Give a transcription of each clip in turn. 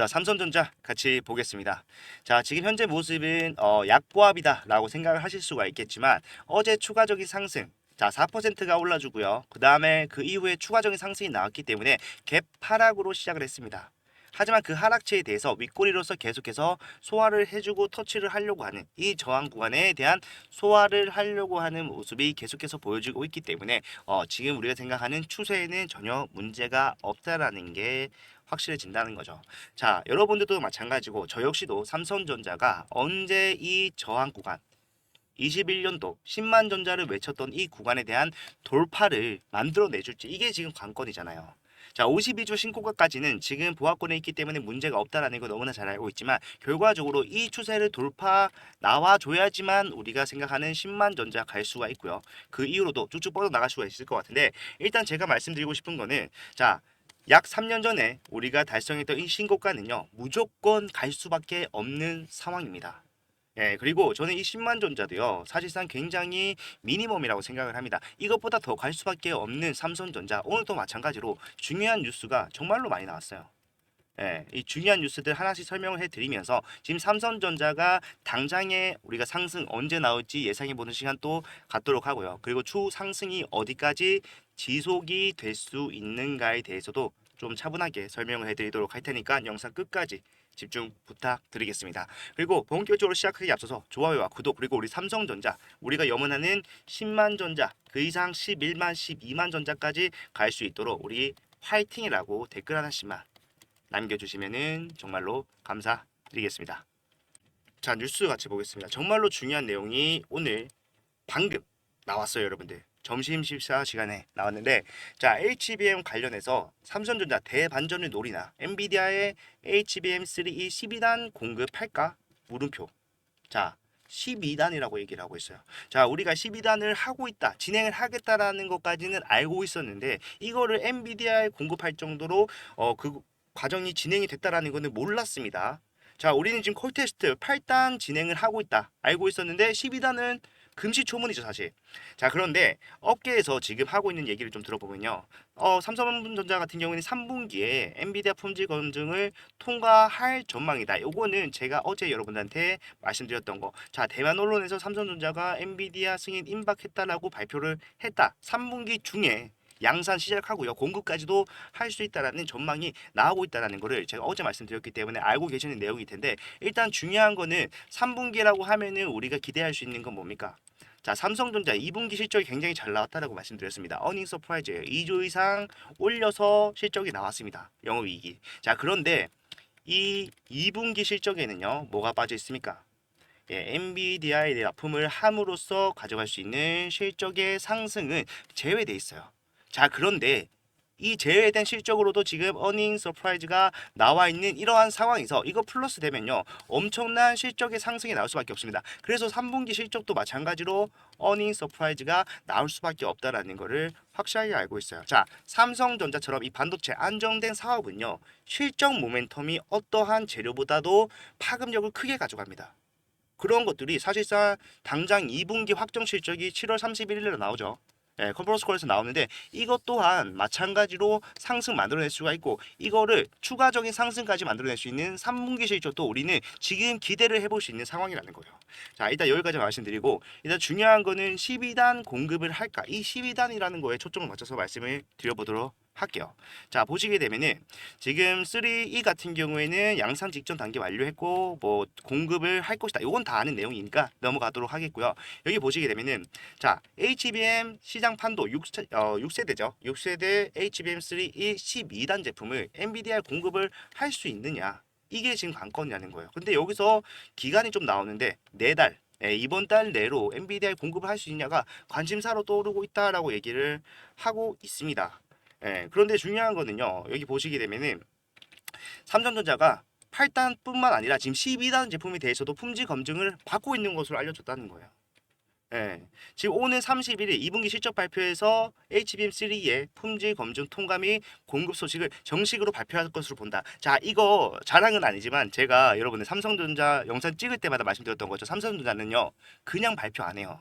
자, 삼성전자 같이 보겠습니다. 자, 지금 현재 모습은 약보합이다라고 생각을 하실 수가 있겠지만 어제 추가적인 상승 자, 4%가 올라주고요. 그 다음에 그 이후에 추가적인 상승이 나왔기 때문에 갭 하락으로 시작을 했습니다. 하지만 그 하락체에 대해서 윗꼬리로서 계속해서 소화를 해주고 터치를 하려고 하는 이 저항 구간에 대한 소화를 하려고 하는 모습이 계속해서 보여지고 있기 때문에 지금 우리가 생각하는 추세에는 전혀 문제가 없다라는 게 확실해진다는 거죠. 자, 여러분들도 마찬가지고 저 역시도 삼성전자가 언제 이 저항 구간 21년도 10만 전자를 외쳤던 이 구간에 대한 돌파를 만들어내줄지 이게 지금 관건이잖아요. 자, 52주 신고가까지는 지금 보합권에 있기 때문에 문제가 없다라는 거 너무나 잘 알고 있지만 결과적으로 이 추세를 돌파 나와줘야지만 우리가 생각하는 10만 전자 갈 수가 있고요. 그 이후로도 쭉쭉 뻗어나갈 수가 있을 것 같은데 일단 제가 말씀드리고 싶은 거는 자, 약 3년 전에 우리가 달성했던 이 신고가는요. 무조건 갈 수밖에 없는 상황입니다. 예, 그리고 저는 이 10만 전자도요, 사실상 굉장히 미니멈이라고 생각을 합니다. 이것보다 더 갈 수밖에 없는 삼성전자, 오늘도 마찬가지로 중요한 뉴스가 정말로 많이 나왔어요. 예, 이 중요한 뉴스들 하나씩 설명을 해드리면서 지금 삼성전자가 당장에 우리가 상승 언제 나올지 예상해보는 시간 또 갖도록 하고요. 그리고 추후 상승이 어디까지 지속이 될 수 있는가에 대해서도 좀 차분하게 설명을 해드리도록 할 테니까 영상 끝까지 집중 부탁드리겠습니다. 그리고 본격적으로 시작하기 앞서서 좋아요와 구독 그리고 우리 삼성전자 우리가 염원하는 10만 전자 그 이상 11만 12만 전자까지 갈 수 있도록 우리 화이팅이라고 댓글 하나씩만 남겨주시면은 정말로 감사드리겠습니다. 자, 뉴스 같이 보겠습니다. 정말로 중요한 내용이 오늘 방금 나왔어요, 여러분들. 점심 식사 시간에 나왔는데, 자, HBM 관련해서 삼성전자 대반전을 노리나 엔비디아의 HBM3E 12단 공급할까? 물음표. 자, 12단이라고 얘기를 하고 있어요. 자, 우리가 12단을 하고 있다, 진행을 하겠다라는 것까지는 알고 있었는데 이거를 엔비디아에 공급할 정도로 그 과정이 진행이 됐다라는 거는 몰랐습니다. 자, 우리는 지금 콜 테스트 8단 진행을 하고 있다 알고 있었는데 12단은 금시초문이죠, 사실. 자, 그런데 업계에서 지금 하고 있는 얘기를 좀 들어보면요. 삼성전자 같은 경우는 3분기에 엔비디아 품질 검증을 통과할 전망이다. 요거는 제가 어제 여러분들한테 말씀드렸던 거. 자, 대만 언론에서 삼성전자가 엔비디아 승인 임박했다라고 발표를 했다. 3분기 중에 양산 시작하고요. 공급까지도 할 수 있다라는 전망이 나오고 있다라는 거를 제가 어제 말씀드렸기 때문에 알고 계시는 내용일 텐데 일단 중요한 거는 3분기라고 하면은 우리가 기대할 수 있는 건 뭡니까? 자, 삼성전자 2분기 실적이 굉장히 잘 나왔다라고 말씀드렸습니다. 어닝 서프라이즈예요. 2조 이상 올려서 실적이 나왔습니다. 영업이익이. 자, 그런데 이 2분기 실적에는요. 뭐가 빠져 있습니까? 예, 엔비디아에 납품을 함으로써 가져갈 수 있는 실적의 상승은 제외돼 있어요. 자, 그런데 이 제외된 실적으로도 지금 어닝 서프라이즈가 나와 있는 이러한 상황에서 이거 플러스 되면요 엄청난 실적의 상승이 나올 수밖에 없습니다. 그래서 3분기 실적도 마찬가지로 어닝 서프라이즈가 나올 수밖에 없다라는 거를 확실하게 알고 있어요. 자, 삼성전자처럼 이 반도체 안정된 사업은요 실적 모멘텀이 어떠한 재료보다도 파급력을 크게 가져갑니다. 그런 것들이 사실상 당장 2분기 확정 실적이 7월 31일에 나오죠. 예, 컨퍼런스 콜에서 나오는데 이것 또한 마찬가지로 상승 만들어낼 수가 있고 이거를 추가적인 상승까지 만들어낼 수 있는 3분기 실적도 우리는 지금 기대를 해볼 수 있는 상황이라는 거예요. 자, 일단 여기까지 말씀드리고 일단 중요한 거는 12단 공급을 할까? 이 12단이라는 거에 초점을 맞춰서 말씀을 드려보도록 할게요. 자, 보시게 되면은 지금 3E 같은 경우에는 양산 직전 단계 완료했고 뭐 공급을 할 것이다. 이건 다 아는 내용이니까 넘어가도록 하겠고요. 여기 보시게 되면은 자, HBM 시장 판도 6세대죠. 6세대 HBM3E 12단 제품을 엔비디아 공급을 할 수 있느냐? 이게 지금 관건이라는 거예요. 근데 여기서 기간이 좀 나오는데 4달 이번 달 내로 엔비디아에 공급을 할 수 있냐가 관심사로 떠오르고 있다라고 얘기를 하고 있습니다. 예, 그런데 중요한 거는요. 여기 보시게 되면은 삼성전자가 8단뿐만 아니라 지금 12단 제품에 대해서도 품질 검증을 받고 있는 것으로 알려졌다는 거예요. 예, 지금 오는 31일 2분기 실적 발표에서 HBM3의 품질 검증 통과 및 공급 소식을 정식으로 발표할 것으로 본다. 자, 이거 자랑은 아니지만 제가 여러분들 삼성전자 영상 찍을 때마다 말씀드렸던 거죠. 삼성전자는요, 그냥 발표 안 해요.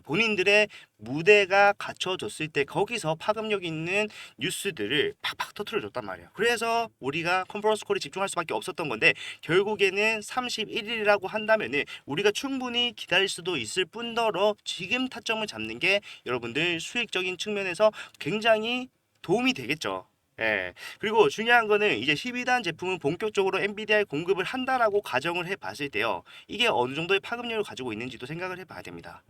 본인들의 무대가 갖춰졌을 때 거기서 파급력 있는 뉴스들을 팍팍 터트려줬단 말이에요. 그래서 우리가 컨퍼런스 콜에 집중할 수밖에 없었던 건데 결국에는 31일이라고 한다면은 우리가 충분히 기다릴 수도 있을 뿐더러 지금 타점을 잡는 게 여러분들 수익적인 측면에서 굉장히 도움이 되겠죠. 그리고 중요한 거는 이제 12단 제품은 본격적으로 엔비디아에 공급을 한다라고 가정을 해 봤을 때요. 이게 어느 정도의 파급력을 가지고 있는지도 생각을 해 봐야 됩니다.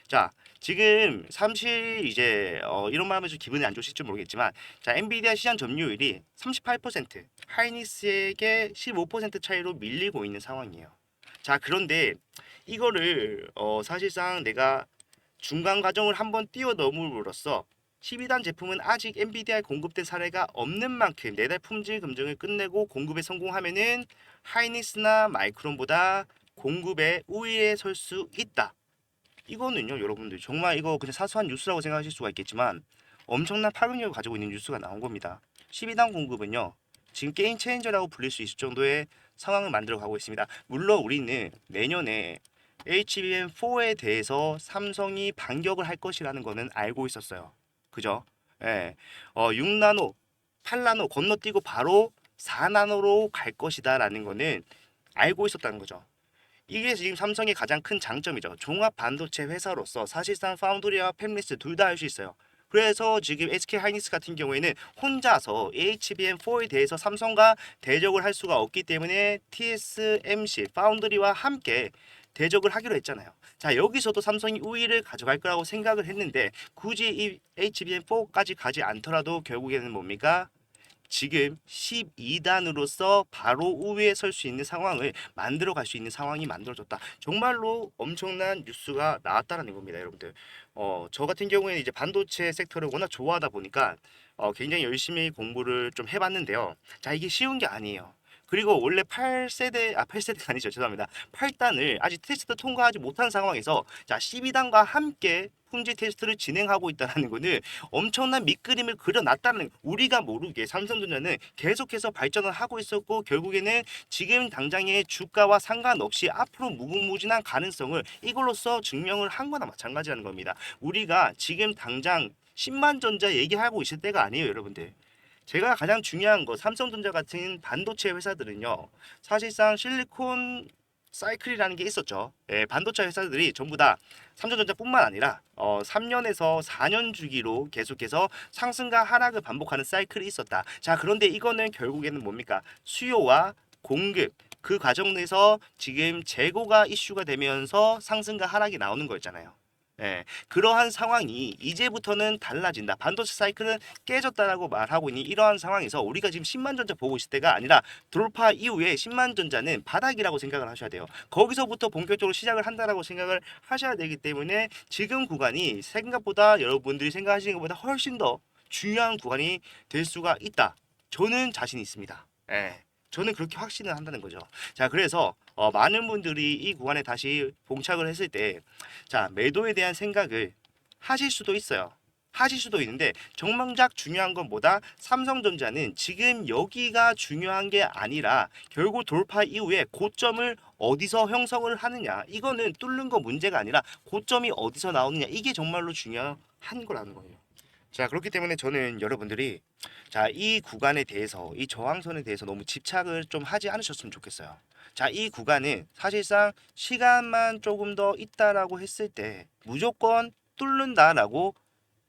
자, 지금 사실 이제 이런 말 하면 좀 기분이 안 좋으실지 모르겠지만 자, 엔비디아 시장 점유율이 38%, 하이닉스에게 15% 차이로 밀리고 있는 상황이에요. 자, 그런데 이거를 사실상 내가 중간 과정을 한번 뛰어넘음으로써 12단 제품은 아직 엔비디아에 공급된 사례가 없는 만큼 내달 품질 검증을 끝내고 공급에 성공하면은 하이닉스나 마이크론보다 공급에 우위에 설 수 있다. 이거는요, 여러분들 정말 이거 그냥 사소한 뉴스라고 생각하실 수가 있겠지만 엄청난 파급력을 가지고 있는 뉴스가 나온 겁니다. 12단 공급은요, 지금 게임 체인저라고 불릴 수 있을 정도의 상황을 만들어 가고 있습니다. 물론 우리는 내년에 HBM4에 대해서 삼성이 반격을 할 것이라는 거는 알고 있었어요. 그죠? 6나노, 8나노 건너뛰고 바로 4나노로 갈 것이다라는 거는 알고 있었다는 거죠. 이게 지금 삼성의 가장 큰 장점이죠. 종합 반도체 회사로서 사실상 파운드리와 팹리스 둘 다 할 수 있어요. 그래서 지금 SK 하이닉스 같은 경우에는 혼자서 HBM4에 대해서 삼성과 대적을 할 수가 없기 때문에 TSMC 파운드리와 함께 대적을 하기로 했잖아요. 자, 여기서도 삼성이 우위를 가져갈 거라고 생각을 했는데 굳이 이 HBM4까지 가지 않더라도 결국에는 뭡니까? 지금 12단으로서 바로 우위에 설 수 있는 상황을 만들어 갈 수 있는 상황이 만들어졌다. 정말로 엄청난 뉴스가 나왔다는 겁니다, 여러분들. 저 같은 경우에는 이제 반도체 섹터를 워낙 좋아하다 보니까 굉장히 열심히 공부를 좀 해봤는데요. 자, 이게 쉬운 게 아니에요. 그리고 원래 8세대 아니죠. 죄송합니다. 8단을 아직 테스트 통과하지 못한 상황에서 자, 12단과 함께 품질 테스트를 진행하고 있다는 거는 엄청난 밑그림을 그려놨다는 우리가 모르게 삼성전자는 계속해서 발전을 하고 있었고 결국에는 지금 당장의 주가와 상관없이 앞으로 무궁무진한 가능성을 이걸로써 증명을 한 거나 마찬가지라는 겁니다. 우리가 지금 당장 10만 전자 얘기하고 있을 때가 아니에요, 여러분들. 제가 가장 중요한 거 삼성전자 같은 반도체 회사들은요. 사실상 실리콘 사이클이라는 게 있었죠. 반도체 회사들이 전부 다 삼성전자뿐만 아니라 3년에서 4년 주기로 계속해서 상승과 하락을 반복하는 사이클이 있었다. 자, 그런데 이거는 결국에는 뭡니까? 수요와 공급 그 과정에서 지금 재고가 이슈가 되면서 상승과 하락이 나오는 거였잖아요. 그러한 상황이 이제부터는 달라진다. 반도체 사이클은 깨졌다라고 말하고 있는 이러한 상황에서 우리가 지금 10만 전자 보고 있을 때가 아니라 돌파 이후에 10만 전자는 바닥이라고 생각을 하셔야 돼요. 거기서부터 본격적으로 시작을 한다라고 생각을 하셔야 되기 때문에 지금 구간이 생각보다 여러분들이 생각하시는 것보다 훨씬 더 중요한 구간이 될 수가 있다. 저는 자신 있습니다. 저는 그렇게 확신을 한다는 거죠. 자, 그래서 많은 분들이 이 구간에 다시 봉착을 했을 때, 자, 매도에 대한 생각을 하실 수도 있어요. 하실 수도 있는데 정말 중요한 건 뭐다? 삼성전자는 지금 여기가 중요한 게 아니라 결국 돌파 이후에 고점을 어디서 형성을 하느냐 이거는 뚫는 거 문제가 아니라 고점이 어디서 나오느냐 이게 정말로 중요한 거라는 거예요. 자, 그렇기 때문에 저는 여러분들이 자, 이 구간에 대해서 이 저항선에 대해서 너무 집착을 좀 하지 않으셨으면 좋겠어요. 자, 이 구간은 사실상 시간만 조금 더 있다라고 했을 때 무조건 뚫는다라고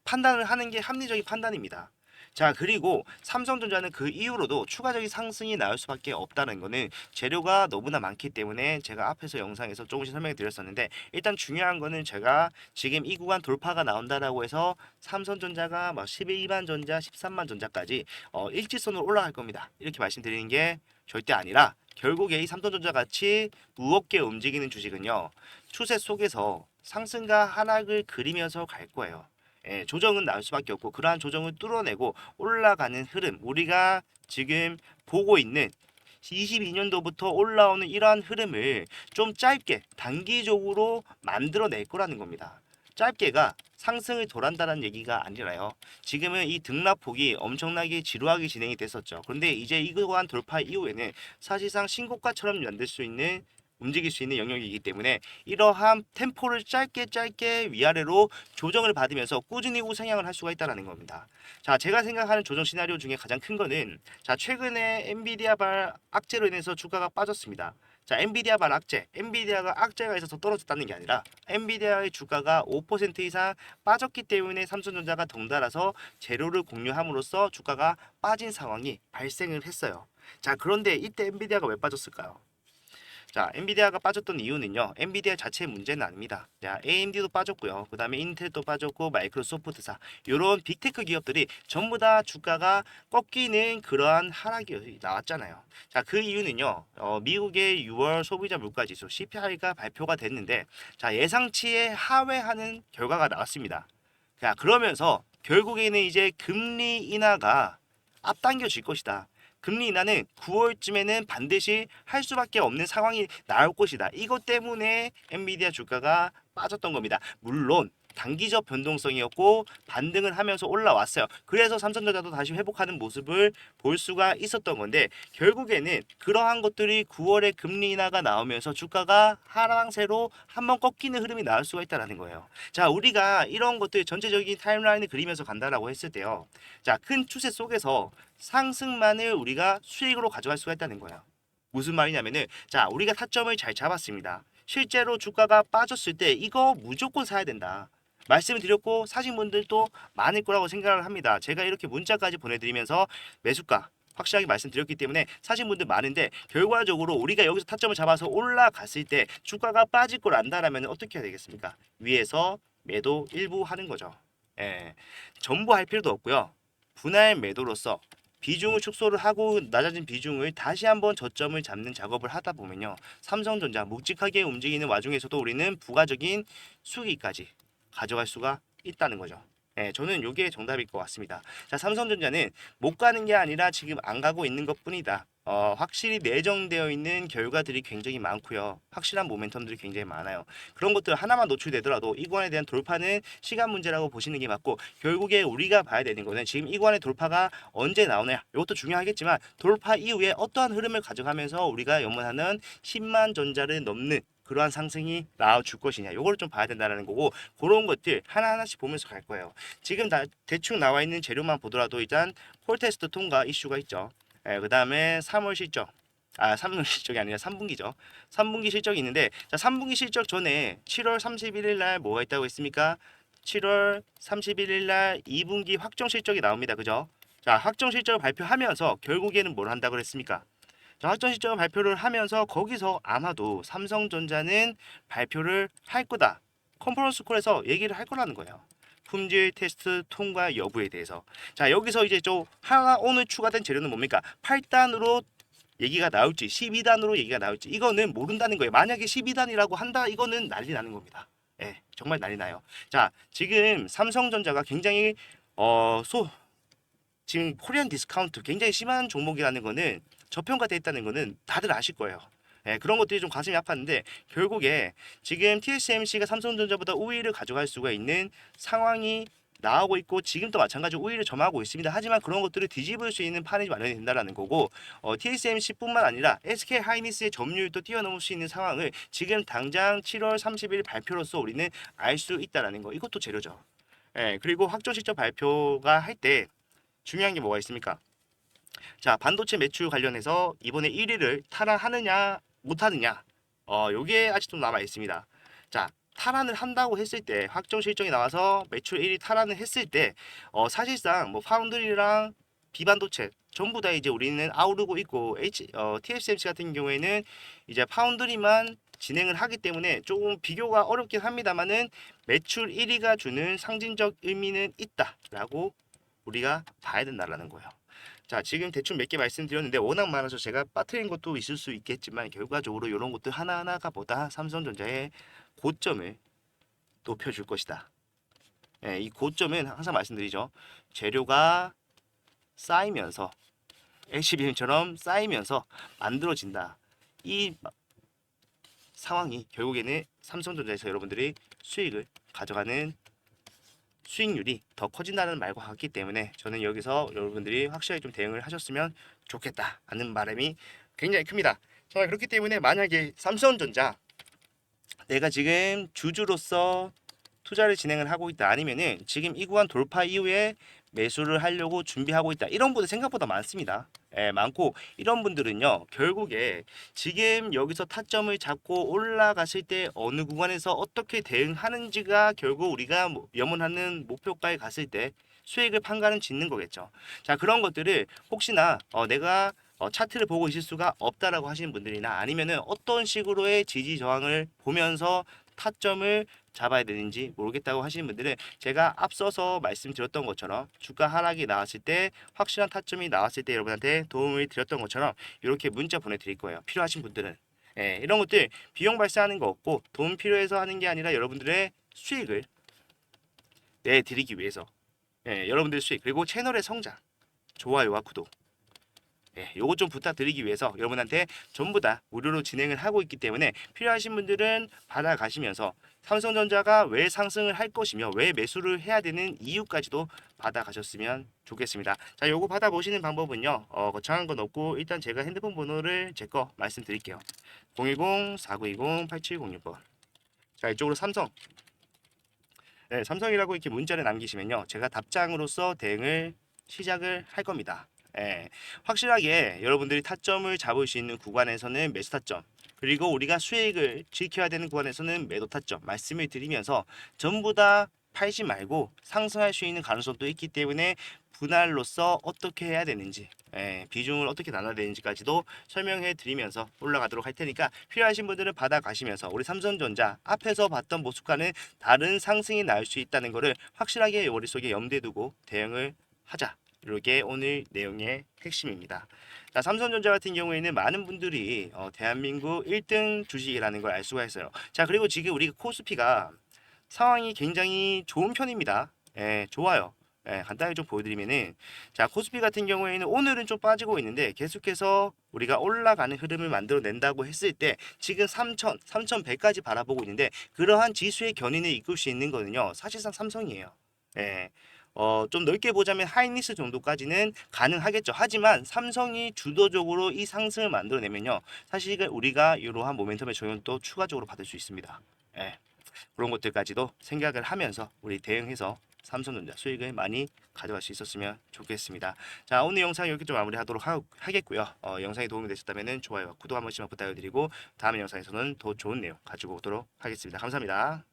판단을 하는 게 합리적인 판단입니다. 자, 그리고 삼성전자는 그 이후로도 추가적인 상승이 나올 수밖에 없다는 거는 재료가 너무나 많기 때문에 제가 앞에서 영상에서 조금씩 설명을 드렸었는데 일단 중요한 거는 제가 지금 이 구간 돌파가 나온다라고 해서 삼성전자가 막 12만 전자, 13만 전자까지 일직선으로 올라갈 겁니다. 이렇게 말씀드리는 게 절대 아니라 결국에 이 삼성전자 같이 무겁게 움직이는 주식은요. 추세 속에서 상승과 하락을 그리면서 갈 거예요. 조정은 나올 수밖에 없고 그러한 조정을 뚫어내고 올라가는 흐름 우리가 지금 보고 있는 22년도부터 올라오는 이러한 흐름을 좀 짧게 단기적으로 만들어낼 거라는 겁니다. 짧게가 상승을 도란다는 얘기가 아니라요. 지금은 이 등락폭이 엄청나게 지루하게 진행이 됐었죠. 그런데 이제 이거한 돌파 이후에는 사실상 신고가처럼 만들 수 있는 움직일 수 있는 영역이기 때문에 이러한 템포를 짧게 위아래로 조정을 받으면서 꾸준히 우상향을 할 수가 있다는 겁니다. 자, 제가 생각하는 조정 시나리오 중에 가장 큰 거는 자, 최근에 엔비디아발 악재로 인해서 주가가 빠졌습니다. 자, 엔비디아발 악재, 엔비디아가 악재가 있어서 떨어졌다는 게 아니라 엔비디아의 주가가 5% 이상 빠졌기 때문에 삼성전자가 덩달아서 재료를 공유함으로써 주가가 빠진 상황이 발생을 했어요. 자, 그런데 이때 엔비디아가 왜 빠졌을까요? 자, 엔비디아가 빠졌던 이유는요. 엔비디아 자체의 문제는 아닙니다. 자, AMD도 빠졌고요. 그 다음에 인텔도 빠졌고 마이크로소프트사 이런 빅테크 기업들이 전부 다 주가가 꺾이는 그러한 하락이 나왔잖아요. 자, 그 이유는요. 미국의 6월 소비자 물가지수 CPI가 발표가 됐는데 자, 예상치에 하회하는 결과가 나왔습니다. 자, 그러면서 결국에는 이제 금리 인하가 앞당겨질 것이다. 금리 인하는 9월쯤에는 반드시 할 수밖에 없는 상황이 나올 것이다. 이것 때문에 엔비디아 주가가 빠졌던 겁니다. 물론 단기적 변동성이었고 반등을 하면서 올라왔어요. 그래서 삼성전자도 다시 회복하는 모습을 볼 수가 있었던 건데 결국에는 그러한 것들이 9월에 금리 인하가 나오면서 주가가 하락세로 한번 꺾이는 흐름이 나올 수가 있다는 거예요. 자, 우리가 이런 것들 전체적인 타임라인을 그리면서 간다라고 했을 때요. 자, 큰 추세 속에서 상승만을 우리가 수익으로 가져갈 수가 있다는 거예요. 무슨 말이냐면은 자, 우리가 타점을 잘 잡았습니다. 실제로 주가가 빠졌을 때 이거 무조건 사야 된다. 말씀을 드렸고 사신 분들도 많을 거라고 생각을 합니다. 제가 이렇게 문자까지 보내드리면서 매수가 확실하게 말씀드렸기 때문에 사신 분들 많은데 결과적으로 우리가 여기서 타점을 잡아서 올라갔을 때 주가가 빠질 걸 안다라면 어떻게 해야 되겠습니까? 위에서 매도 일부 하는 거죠. 예, 전부 할 필요도 없고요. 분할 매도로서 비중을 축소를 하고 낮아진 비중을 다시 한번 저점을 잡는 작업을 하다 보면요. 삼성전자 묵직하게 움직이는 와중에서도 우리는 부가적인 수익까지 가져갈 수가 있다는 거죠. 예, 저는 이게 정답일 것 같습니다. 자, 삼성전자는 못 가는 게 아니라 지금 안 가고 있는 것뿐이다. 확실히 내정되어 있는 결과들이 굉장히 많고요. 확실한 모멘텀들이 굉장히 많아요. 그런 것들 하나만 노출되더라도 이 구간에 대한 돌파는 시간 문제라고 보시는 게 맞고 결국에 우리가 봐야 되는 거는 지금 이 구간의 돌파가 언제 나오냐 이것도 중요하겠지만 돌파 이후에 어떠한 흐름을 가져가면서 우리가 연문하는 10만 전자를 넘는 그러한 상승이 나와줄 것이냐 요거를 좀 봐야 된다는 거고 그런 것들 하나하나씩 보면서 갈 거예요. 지금 다 대충 나와 있는 재료만 보더라도 일단 콜테스트 통과 이슈가 있죠. 그 다음에 3월 실적 3월 실적이 아니라 3분기죠. 3분기 실적이 있는데 자, 3분기 실적 전에 7월 31일 날 뭐가 있다고 했습니까? 7월 31일 날 2분기 확정 실적이 나옵니다. 그죠? 자, 확정 실적을 발표하면서 결국에는 뭘 한다고 그랬습니까? 자, 확정 실적 발표를 하면서 거기서 아마도 삼성전자는 발표를 할 거다. 컨퍼런스 콜에서 얘기를 할 거라는 거예요. 품질 테스트 통과 여부에 대해서. 자, 여기서 이제 좀 하나 오늘 추가된 재료는 뭡니까? 8단으로 얘기가 나올지 12단으로 얘기가 나올지 이거는 모른다는 거예요. 만약에 12단이라고 한다 이거는 난리 나는 겁니다. 예, 정말 난리 나요. 자, 지금 삼성전자가 굉장히 어, 소 지금 코리안 디스카운트 굉장히 심한 종목이라는 거는 저평가돼 있다는 거는 다들 아실 거예요. 예, 그런 것들이 좀 가슴이 아팠는데 결국에 지금 TSMC가 삼성전자보다 우위를 가져갈 수가 있는 상황이 나오고 있고 지금도 마찬가지로 우위를 점하고 있습니다. 하지만 그런 것들을 뒤집을 수 있는 판이 마련이 된다는 거고 TSMC뿐만 아니라 SK 하이닉스의 점유율도 뛰어넘을 수 있는 상황을 지금 당장 7월 30일 발표로서 우리는 알 수 있다라는 거. 이것도 재료죠. 예, 그리고 확정 실적 발표가 할 때 중요한 게 뭐가 있습니까? 자, 반도체 매출 관련해서 이번에 1위를 탈환하느냐 못하느냐 요게 아직도 남아 있습니다. 자, 탈환을 한다고 했을 때 확정 실적이 나와서 매출 1위 탈환을 했을 때 사실상 뭐 파운드리랑 비반도체 전부 다 이제 우리는 아우르고 있고 TSMC 같은 경우에는 이제 파운드리만 진행을 하기 때문에 조금 비교가 어렵긴 합니다만은 매출 1위가 주는 상징적 의미는 있다라고 우리가 봐야 된다라는 거예요. 자, 지금 대충 몇 개 말씀드렸는데 워낙 많아서 제가 빠뜨린 것도 있을 수 있겠지만 결과적으로 이런 것들 하나하나가 보다 삼성전자의 고점을 높여줄 것이다. 예, 이 고점은 항상 말씀드리죠. 재료가 쌓이면서 LCBM처럼 쌓이면서 만들어진다. 이 상황이 결국에는 삼성전자에서 여러분들이 수익을 가져가는 수익률이 더 커진다는 말과 같기 때문에 저는 여기서 여러분들이 확실하게 좀 대응을 하셨으면 좋겠다 하는 바람이 굉장히 큽니다. 자, 그렇기 때문에 만약에 삼성전자 내가 지금 주주로서 투자를 진행을 하고 있다, 아니면은 지금 이 구간 돌파 이후에 매수를 하려고 준비하고 있다, 이런 분들 생각보다 많습니다. 예, 많고, 이런 분들은요 결국에 지금 여기서 타점을 잡고 올라갔을 때 어느 구간에서 어떻게 대응하는지가 결국 우리가 염원하는 목표가에 갔을 때 수익을 판가름 짓는 거겠죠. 자, 그런 것들을 혹시나 내가 차트를 보고 있을 수가 없다라고 하시는 분들이나, 아니면은 어떤 식으로의 지지 저항을 보면서 타점을 잡아야 되는지 모르겠다고 하시는 분들은, 제가 앞서서 말씀드렸던 것처럼 주가 하락이 나왔을 때, 확실한 타점이 나왔을 때 여러분한테 도움을 드렸던 것처럼 이렇게 문자 보내드릴 거예요. 필요하신 분들은. 예, 이런 것들 비용 발생하는 거 없고 돈 필요해서 하는 게 아니라 여러분들의 수익을 내드리기 위해서, 여러분들의 수익, 그리고 채널의 성장, 좋아요와 구독, 요거 좀 부탁드리기 위해서 여러분한테 전부 다 무료로 진행을 하고 있기 때문에, 필요하신 분들은 받아가시면서 삼성전자가 왜 상승을 할 것이며 왜 매수를 해야 되는 이유까지도 받아가셨으면 좋겠습니다. 자, 요거 받아보시는 방법은요, 거창한 건 없고 일단 제가 핸드폰 번호를 제 거 말씀드릴게요. 010-4920-8706번. 자, 이쪽으로 삼성, 삼성이라고 이렇게 문자를 남기시면요, 제가 답장으로서 대응을 시작을 할 겁니다. 확실하게 여러분들이 타점을 잡을 수 있는 구간에서는 매수 타점, 그리고 우리가 수익을 지켜야 되는 구간에서는 매도 타점 말씀을 드리면서, 전부 다 팔지 말고 상승할 수 있는 가능성도 있기 때문에 분할로서 어떻게 해야 되는지, 비중을 어떻게 나눠야 되는지까지도 설명해 드리면서 올라가도록 할 테니까, 필요하신 분들은 받아가시면서 우리 삼성전자 앞에서 봤던 모습과는 다른 상승이 나올 수 있다는 것을 확실하게 머릿속에 염두에 두고 대응을 하자. 이게 오늘 내용의 핵심입니다. 자, 삼성전자 같은 경우에는 많은 분들이 대한민국 1등 주식이라는 걸 알 수가 있어요. 자, 그리고 지금 우리가 코스피가 상황이 굉장히 좋은 편입니다. 좋아요. 간단히 좀 보여드리면은, 자, 코스피 같은 경우에는 오늘은 좀 빠지고 있는데 계속해서 우리가 올라가는 흐름을 만들어낸다고 했을 때 지금 3,000, 3,100까지 바라보고 있는데, 그러한 지수의 견인을 이끌 수 있는 거는요 사실상 삼성이에요. 예. 좀 넓게 보자면 하이닉스 정도까지는 가능하겠죠. 하지만 삼성이 주도적으로 이 상승을 만들어내면요, 사실 우리가 이러한 모멘텀의 조정도 추가적으로 받을 수 있습니다. 예. 그런 것들까지도 생각을 하면서 우리 대응해서 삼성전자 수익을 많이 가져갈 수 있었으면 좋겠습니다. 자, 오늘 영상 이렇게 좀 마무리하도록 하겠고요. 영상이 도움이 되셨다면 좋아요와 구독 한 번씩만 부탁드리고, 다음 영상에서는 더 좋은 내용 가지고 오도록 하겠습니다. 감사합니다.